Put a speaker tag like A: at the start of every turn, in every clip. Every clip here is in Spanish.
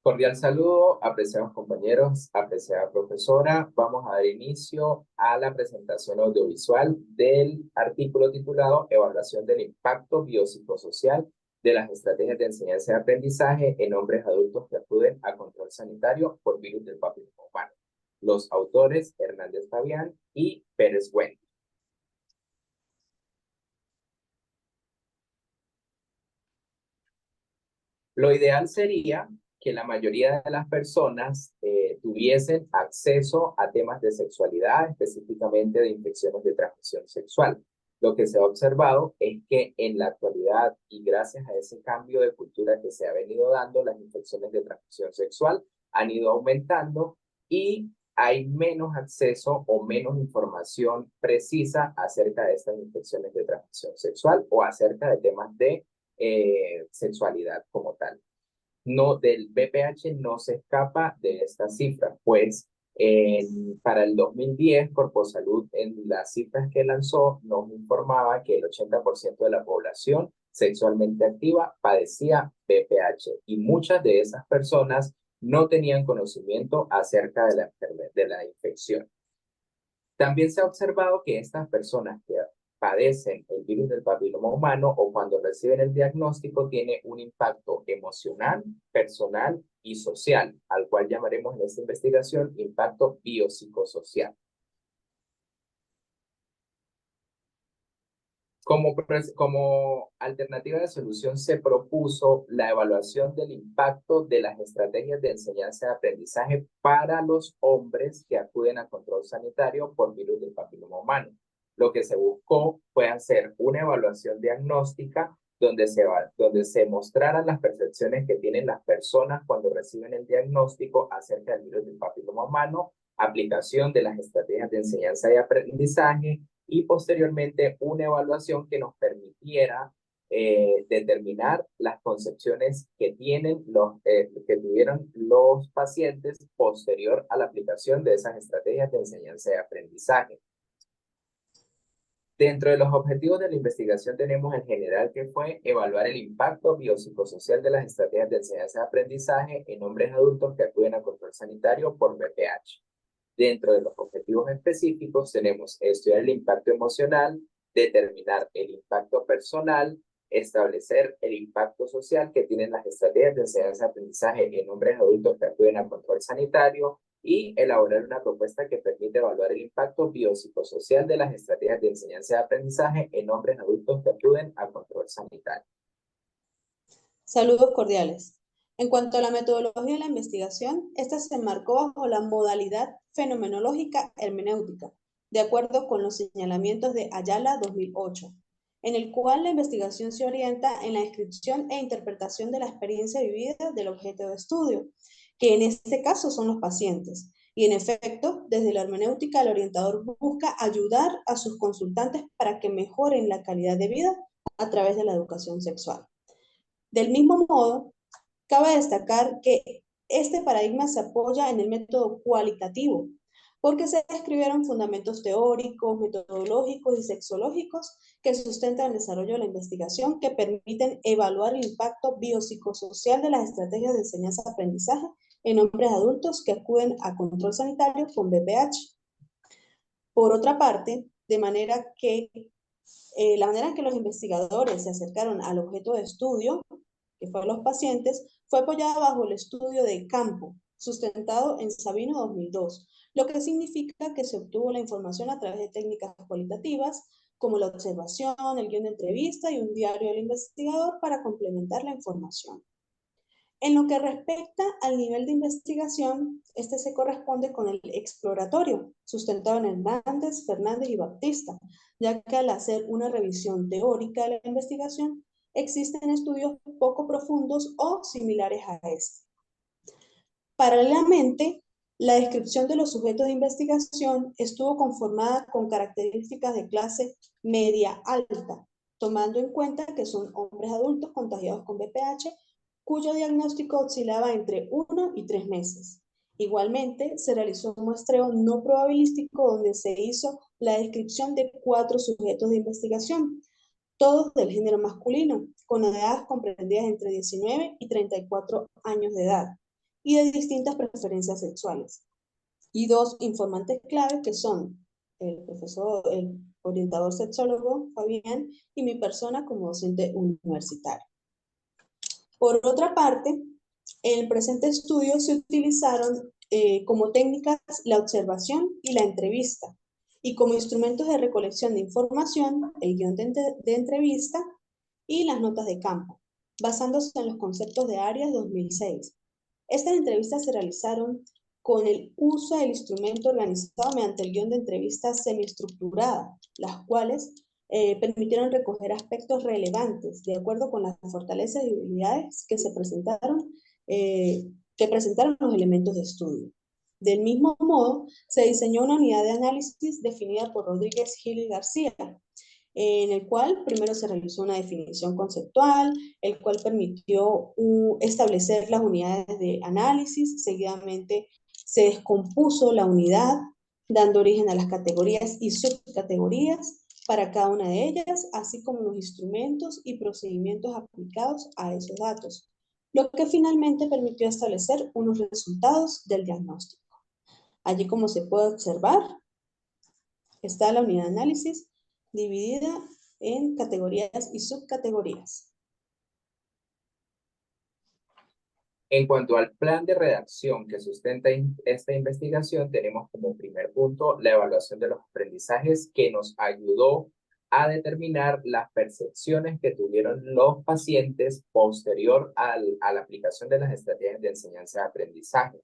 A: Cordial saludo, apreciados compañeros, apreciada profesora. Vamos a dar inicio a la presentación audiovisual del artículo titulado Evaluación del impacto biopsicosocial de las estrategias de enseñanza y aprendizaje en hombres adultos que acuden a control sanitario por virus del papiloma humano. Los autores Hernández Fabián y Pérez Wendy. Lo ideal sería que la mayoría de las personas tuviesen acceso a temas de sexualidad, específicamente de infecciones de transmisión sexual. Lo que se ha observado es que en la actualidad, y gracias a ese cambio de cultura que se ha venido dando, las infecciones de transmisión sexual han ido aumentando y hay menos acceso o menos información precisa acerca de estas infecciones de transmisión sexual o acerca de temas de sexualidad como tal. No, del BPH no se escapa de esta cifra, pues para el 2010, Corposalud en las cifras que lanzó nos informaba que el 80% de la población sexualmente activa padecía BPH y muchas de esas personas no tenían conocimiento acerca de la enfermedad, de la infección. También se ha observado que estas personas que padecen el virus del papiloma humano o cuando reciben el diagnóstico tiene un impacto emocional, personal y social, al cual llamaremos en esta investigación impacto biopsicosocial. Como alternativa de solución se propuso la evaluación del impacto de las estrategias de enseñanza y aprendizaje para los hombres que acuden a control sanitario por virus del papiloma humano. Lo que se buscó fue hacer una evaluación diagnóstica donde se mostraran las percepciones que tienen las personas cuando reciben el diagnóstico acerca del virus del papiloma humano, aplicación de las estrategias de enseñanza y aprendizaje, y posteriormente una evaluación que nos permitiera determinar las concepciones que tuvieron los pacientes posterior a la aplicación de esas estrategias de enseñanza y aprendizaje. Dentro de los objetivos de la investigación tenemos en general que fue evaluar el impacto biopsicosocial de las estrategias de enseñanza y aprendizaje en hombres adultos que acuden a control sanitario por BPH. Dentro de los objetivos específicos tenemos estudiar el impacto emocional, determinar el impacto personal, establecer el impacto social que tienen las estrategias de enseñanza y aprendizaje en hombres adultos que acuden a control sanitario y elaborar una propuesta que permite evaluar el impacto biopsicosocial de las estrategias de enseñanza y aprendizaje en hombres adultos que acuden a control sanitario.
B: Saludos cordiales. En cuanto a la metodología de la investigación, esta se enmarcó bajo la modalidad fenomenológica hermenéutica, de acuerdo con los señalamientos de Ayala 2008, en el cual la investigación se orienta en la descripción e interpretación de la experiencia vivida del objeto de estudio, que en este caso son los pacientes. Y en efecto, desde la hermenéutica, el orientador busca ayudar a sus consultantes para que mejoren la calidad de vida a través de la educación sexual. Del mismo modo, cabe destacar que este paradigma se apoya en el método cualitativo, porque se describieron fundamentos teóricos, metodológicos y sexológicos que sustentan el desarrollo de la investigación que permiten evaluar el impacto biopsicosocial de las estrategias de enseñanza-aprendizaje en hombres adultos que acuden a control sanitario con BPH. Por otra parte, la manera en que los investigadores se acercaron al objeto de estudio, que fueron los pacientes, fue apoyada bajo el estudio de campo, sustentado en Sabino 2002, lo que significa que se obtuvo la información a través de técnicas cualitativas, como la observación, el guión de entrevista y un diario del investigador para complementar la información. En lo que respecta al nivel de investigación, este se corresponde con el exploratorio, sustentado en Hernández, Fernández y Baptista, ya que al hacer una revisión teórica de la investigación, existen estudios poco profundos o similares a este. Paralelamente, la descripción de los sujetos de investigación estuvo conformada con características de clase media-alta, tomando en cuenta que son hombres adultos contagiados con VPH, cuyo diagnóstico oscilaba entre 1 y 3 meses. Igualmente, se realizó un muestreo no probabilístico donde se hizo la descripción de 4 sujetos de investigación, todos del género masculino, con edades comprendidas entre 19 y 34 años de edad, y de distintas preferencias sexuales. Y dos informantes clave que son el profesor, el orientador sexólogo Fabián y mi persona como docente universitario. Por otra parte, en el presente estudio se utilizaron como técnicas la observación y la entrevista, y como instrumentos de recolección de información, el guión de entrevista y las notas de campo, basándose en los conceptos de Arias 2006. Estas entrevistas se realizaron con el uso del instrumento organizado mediante el guión de entrevista semiestructurada, las cuales permitieron recoger aspectos relevantes de acuerdo con las fortalezas y debilidades que presentaron los elementos de estudio. Del mismo modo, se diseñó una unidad de análisis definida por Rodríguez Gil y García, en el cual primero se realizó una definición conceptual, el cual permitió establecer las unidades de análisis, seguidamente se descompuso la unidad, dando origen a las categorías y subcategorías para cada una de ellas, así como los instrumentos y procedimientos aplicados a esos datos, lo que finalmente permitió establecer unos resultados del diagnóstico. Allí, como se puede observar, está la unidad de análisis dividida en categorías y subcategorías.
A: En cuanto al plan de redacción que sustenta esta investigación, tenemos como primer punto la evaluación de los aprendizajes que nos ayudó a determinar las percepciones que tuvieron los pacientes posterior a la aplicación de las estrategias de enseñanza y aprendizaje.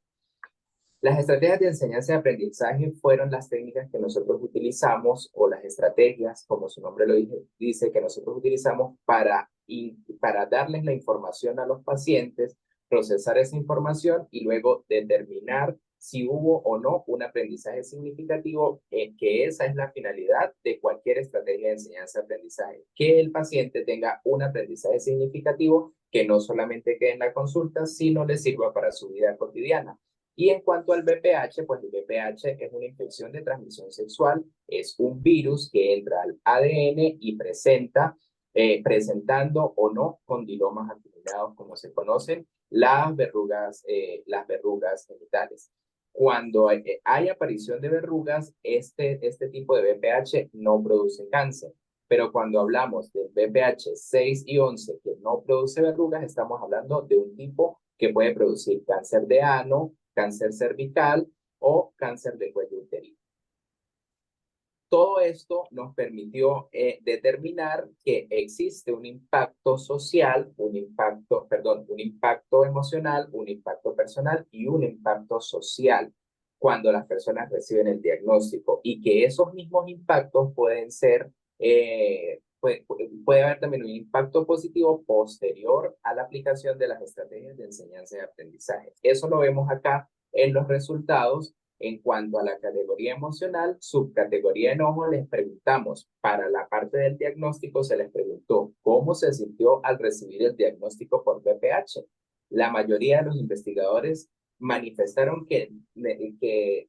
A: Las estrategias de enseñanza y aprendizaje fueron las técnicas que nosotros utilizamos, o las estrategias, como su nombre lo dice, que nosotros utilizamos para darles la información a los pacientes, procesar esa información y luego determinar si hubo o no un aprendizaje significativo, que esa es la finalidad de cualquier estrategia de enseñanza y aprendizaje, que el paciente tenga un aprendizaje significativo que no solamente quede en la consulta, sino le sirva para su vida cotidiana. Y en cuanto al VPH, pues el VPH es una infección de transmisión sexual, es un virus que entra al ADN y presentando o no condilomas acumulados, como se conocen, las verrugas genitales. Cuando hay aparición de verrugas, este tipo de VPH no produce cáncer. Pero cuando hablamos del VPH 6 y 11 que no produce verrugas, estamos hablando de un tipo que puede producir cáncer de ano, cáncer cervical o cáncer de cuello uterino. Todo esto nos permitió determinar que existe un impacto social, un impacto emocional, un impacto personal y un impacto social cuando las personas reciben el diagnóstico, y que esos mismos impactos pueden ser, puede haber también un impacto positivo posterior a la aplicación de las estrategias de enseñanza y aprendizaje. Eso lo vemos acá en los resultados. En cuanto a la categoría emocional, subcategoría enojo, les preguntamos, para la parte del diagnóstico se les preguntó cómo se sintió al recibir el diagnóstico por VPH. La mayoría de los investigadores manifestaron que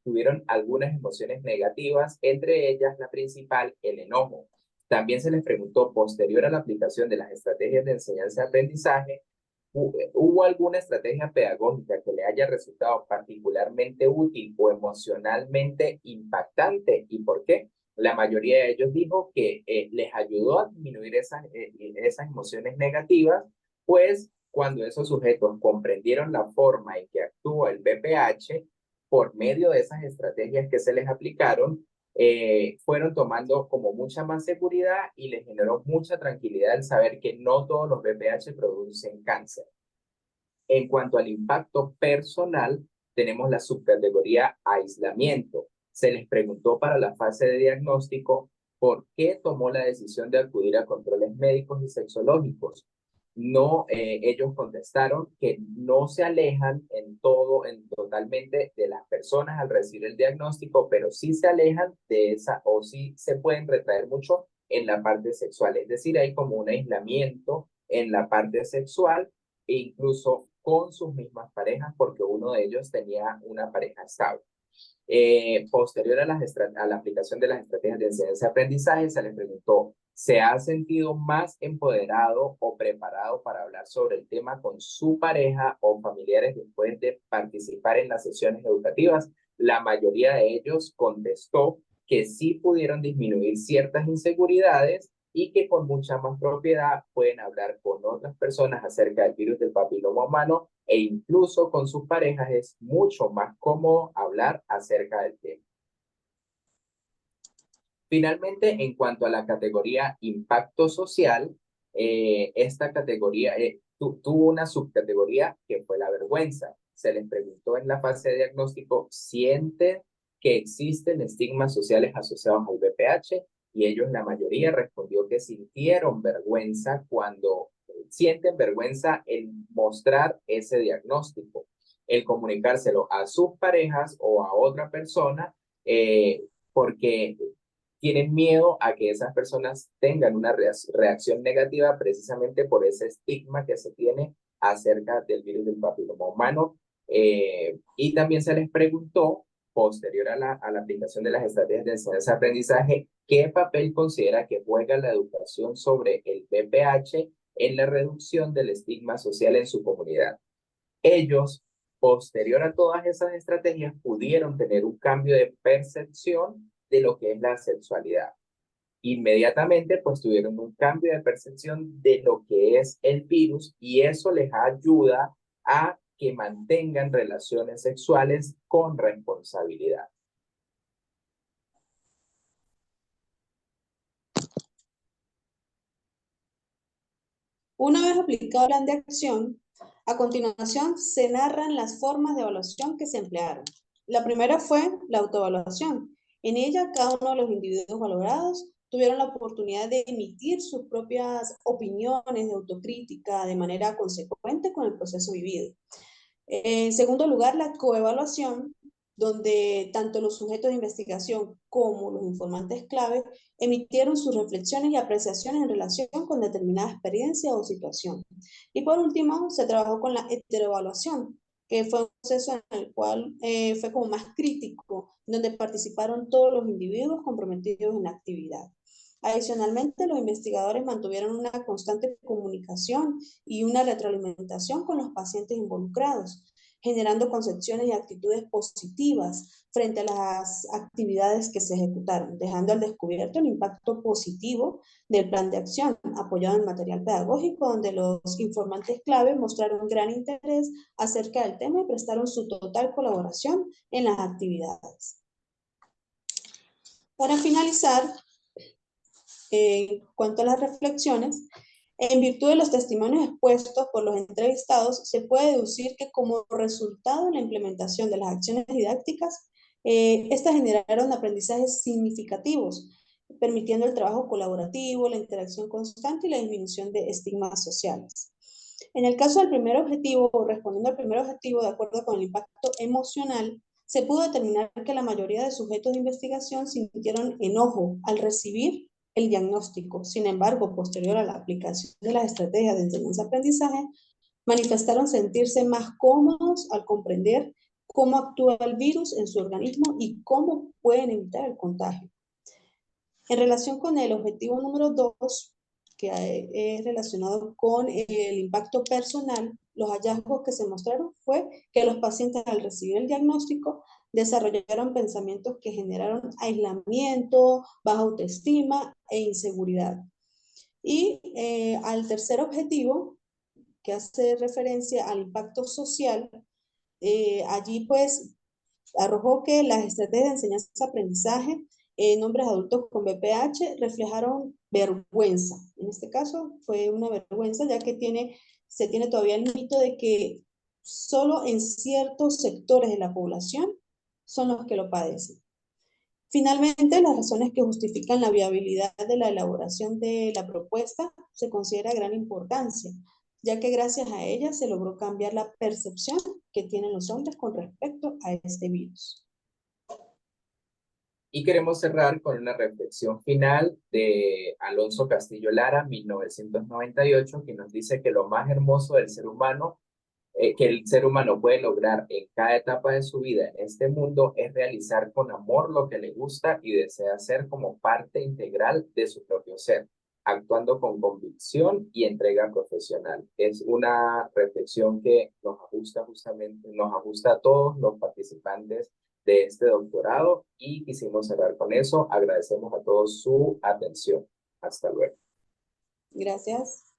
A: tuvieron algunas emociones negativas, entre ellas la principal, el enojo. También se les preguntó, posterior a la aplicación de las estrategias de enseñanza y aprendizaje, ¿hubo alguna estrategia pedagógica que le haya resultado particularmente útil o emocionalmente impactante? ¿Y por qué? La mayoría de ellos dijo que les ayudó a disminuir esas emociones negativas, pues cuando esos sujetos comprendieron la forma en que actúa el VPH, por medio de esas estrategias que se les aplicaron, fueron tomando como mucha más seguridad, y les generó mucha tranquilidad el saber que no todos los VPH producen cáncer. En cuanto al impacto personal, tenemos la subcategoría aislamiento. Se les preguntó para la fase de diagnóstico por qué tomó la decisión de acudir a controles médicos y sexológicos. No, ellos contestaron que no se alejan totalmente de las personas al recibir el diagnóstico, pero sí se alejan de esa, o sí se pueden retraer mucho en la parte sexual. Es decir, hay como un aislamiento en la parte sexual, e incluso con sus mismas parejas, porque uno de ellos tenía una pareja estable. Posterior a la aplicación de las estrategias de enseñanza-aprendizaje, se les preguntó, ¿se ha sentido más empoderado o preparado para hablar sobre el tema con su pareja o familiares después de participar en las sesiones educativas? La mayoría de ellos contestó que sí pudieron disminuir ciertas inseguridades y que con mucha más propiedad pueden hablar con otras personas acerca del virus del papiloma humano e incluso con sus parejas es mucho más cómodo hablar acerca del tema. Finalmente, en cuanto a la categoría impacto social, esta categoría tuvo una subcategoría que fue la vergüenza. Se les preguntó en la fase de diagnóstico, ¿sienten que existen estigmas sociales asociados al VPH? Y ellos, la mayoría, respondió que sintieron vergüenza cuando sienten vergüenza en mostrar ese diagnóstico, el comunicárselo a sus parejas o a otra persona, porque tienen miedo a que esas personas tengan una reacción negativa precisamente por ese estigma que se tiene acerca del virus del papiloma humano. Y también se les preguntó, posterior a la aplicación de las estrategias de enseñanza-aprendizaje, ¿qué papel considera que juega la educación sobre el VPH en la reducción del estigma social en su comunidad? Ellos, posterior a todas esas estrategias, pudieron tener un cambio de percepción de lo que es la sexualidad. Inmediatamente, pues tuvieron un cambio de percepción de lo que es el virus y eso les ayuda a que mantengan relaciones sexuales con responsabilidad.
B: Una vez aplicado el plan de acción, a continuación se narran las formas de evaluación que se emplearon. La primera fue la autoevaluación. En ella, cada uno de los individuos valorados tuvieron la oportunidad de emitir sus propias opiniones de autocrítica de manera consecuente con el proceso vivido. En segundo lugar, la coevaluación, donde tanto los sujetos de investigación como los informantes clave emitieron sus reflexiones y apreciaciones en relación con determinada experiencia o situación. Y por último, se trabajó con la heteroevaluación, que fue un proceso en el cual fue como más crítico, donde participaron todos los individuos comprometidos en la actividad. Adicionalmente, los investigadores mantuvieron una constante comunicación y una retroalimentación con los pacientes involucrados, generando concepciones y actitudes positivas frente a las actividades que se ejecutaron, dejando al descubierto el impacto positivo del plan de acción, apoyado en material pedagógico, donde los informantes clave mostraron gran interés acerca del tema y prestaron su total colaboración en las actividades. Para finalizar, en cuanto a las reflexiones, en virtud de los testimonios expuestos por los entrevistados, se puede deducir que como resultado de la implementación de las acciones didácticas, estas generaron aprendizajes significativos, permitiendo el trabajo colaborativo, la interacción constante y la disminución de estigmas sociales. En el caso del primer objetivo, o respondiendo al primer objetivo de acuerdo con el impacto emocional, se pudo determinar que la mayoría de sujetos de investigación sintieron enojo al recibir el diagnóstico. Sin embargo, posterior a la aplicación de las estrategias de enseñanza-aprendizaje, manifestaron sentirse más cómodos al comprender cómo actúa el virus en su organismo y cómo pueden evitar el contagio. En relación con el objetivo número 2, que es relacionado con el impacto personal, los hallazgos que se mostraron fue que los pacientes al recibir el diagnóstico desarrollaron pensamientos que generaron aislamiento, baja autoestima e inseguridad. Y al tercer objetivo, que hace referencia al impacto social, allí pues arrojó que las estrategias de enseñanza-aprendizaje en hombres adultos con VPH reflejaron vergüenza. En este caso fue una vergüenza, ya que se tiene todavía el mito de que solo en ciertos sectores de la población son los que lo padecen. Finalmente, las razones que justifican la viabilidad de la elaboración de la propuesta se considera gran importancia, ya que gracias a ella se logró cambiar la percepción que tienen los hombres con respecto a este virus.
A: Y queremos cerrar con una reflexión final de Alonso Castillo Lara, 1998, que nos dice que lo más hermoso del ser humano que el ser humano puede lograr en cada etapa de su vida en este mundo es realizar con amor lo que le gusta y desea hacer como parte integral de su propio ser, actuando con convicción y entrega profesional. Es una reflexión que nos ajusta justamente, nos ajusta a todos los participantes de este doctorado y quisimos cerrar con eso. Agradecemos a todos su atención. Hasta luego.
B: Gracias.